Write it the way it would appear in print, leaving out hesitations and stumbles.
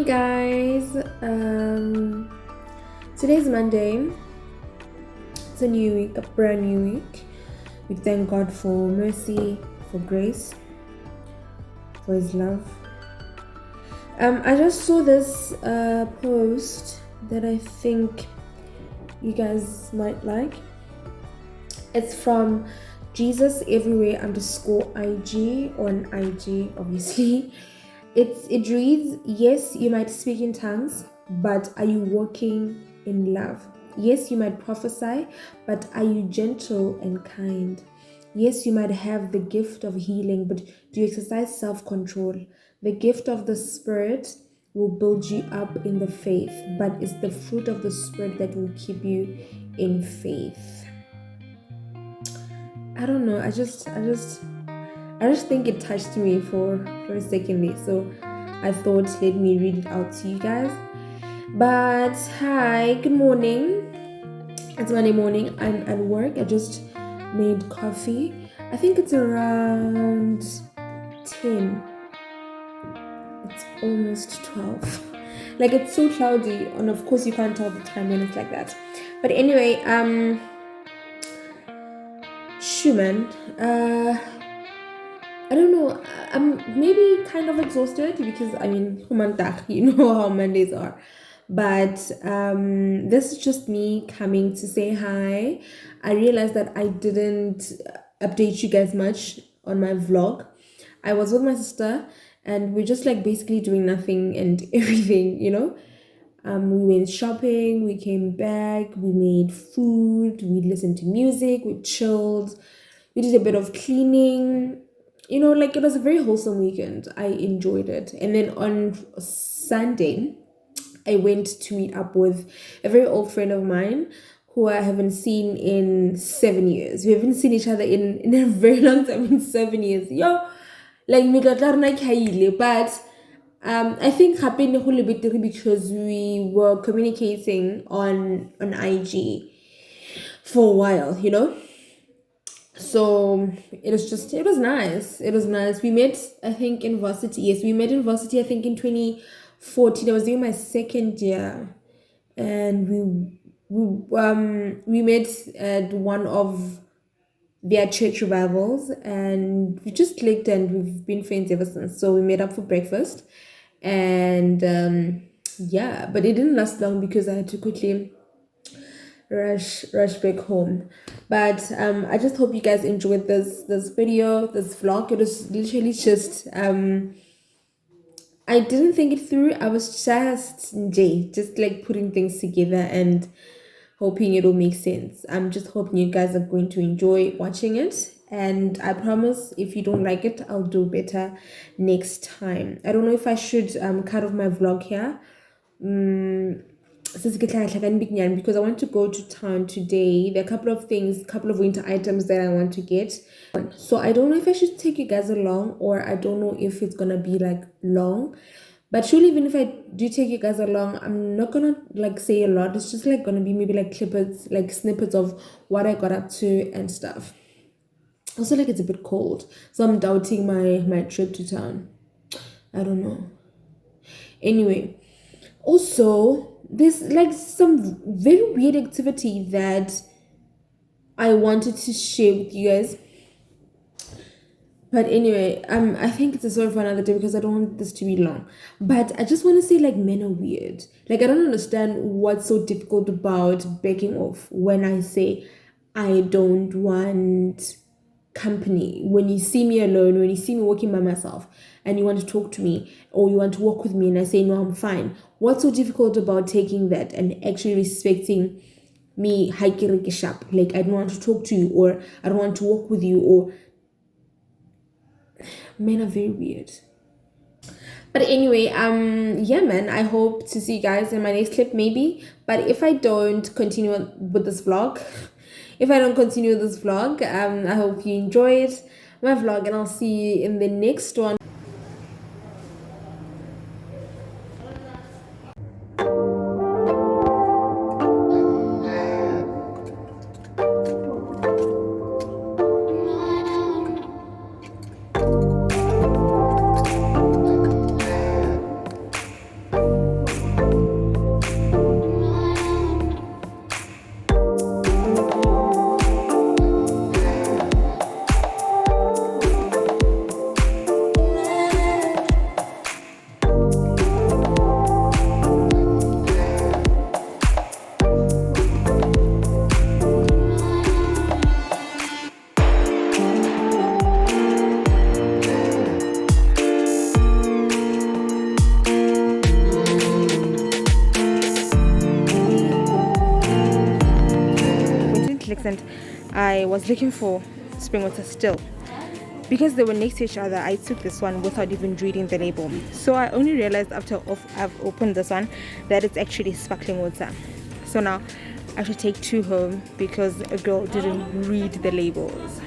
morning, guys. Today's Monday. It's a new week, a brand new week. We thank God for mercy, for grace, for His love. I just saw this post that I think you guys might like. It's from Jesus Everywhere _IG on IG, obviously. It reads, yes, you might speak in tongues, but are you walking in love? Yes, you might prophesy, but are you gentle and kind? Yes, you might have the gift of healing, but do you exercise self-control? The gift of the Spirit will build you up in the faith, but it's the fruit of the Spirit that will keep you in faith. I don't know. I just think it touched me for a second there. So I thought, let me read it out to you guys. But hi, good morning. It's Monday morning. I'm at work. I just made coffee. I think it's around 10. It's almost 12. Like, it's so cloudy, and of course you can't tell the time when it's like that. But anyway, man, I don't know, I'm maybe kind of exhausted because you know how Mondays are. But this is just me coming to say hi. I realized that I didn't update you guys much on my vlog. I was with my sister and we're just like basically doing nothing and everything, you know. We went shopping, we came back, we made food, we listened to music, we chilled, we did a bit of cleaning. You know, like, it was a very wholesome weekend. I enjoyed it. And then on Sunday, I went to meet up with a very old friend of mine who I haven't seen in 7 years. We haven't seen each other in a very long time, in 7 years. Yo, like, but I think happened a whole bit because we were communicating on IG for a while, you know. So it was nice. We met, I think, in varsity. Yes, we met in varsity, I think, in 2014. I was doing my second year, and we met at one of their church revivals, and we just clicked, and we've been friends ever since. So we met up for breakfast, and yeah, but it didn't last long because I had to quickly rush back home. But I just hope you guys enjoyed this video, this vlog. It was literally just I didn't think it through. I was just like putting things together and hoping it'll make sense. I'm just hoping you guys are going to enjoy watching it, and I promise if you don't like it, I'll do better next time. I don't know if I should cut off my vlog here, because I want to go to town today. There are a couple of winter items that I want to get. So I don't know if I should take you guys along, or I don't know if it's gonna be like long. But surely, even if I do take you guys along, I'm not gonna like say a lot. It's just like gonna be maybe like snippets of what I got up to and stuff. Also, like, it's a bit cold, so I'm doubting my trip to town. I don't know. Anyway, also, there's like some very weird activity that I wanted to share with you guys. But anyway, I think it's a story for another day because I don't want this to be long. But I just want to say, like, men are weird. Like, I don't understand what's so difficult about backing off when I say I don't want company. When you see me alone, when you see me walking by myself and you want to talk to me or you want to walk with me and I say, no, I'm fine. What's so difficult about taking that and actually respecting me? Like, I don't want to talk to you, or I don't want to walk with you, or men are very weird. But anyway, yeah, man, I hope to see you guys in my next clip, maybe. But if I don't continue with this vlog, I hope you enjoyed my vlog, and I'll see you in the next one. an extent, I was looking for spring water still. Because they were next to each other, I took this one without even reading the label. So I only realized after I've opened this one that it's actually sparkling water. So now I should take 2 home because a girl didn't read the labels.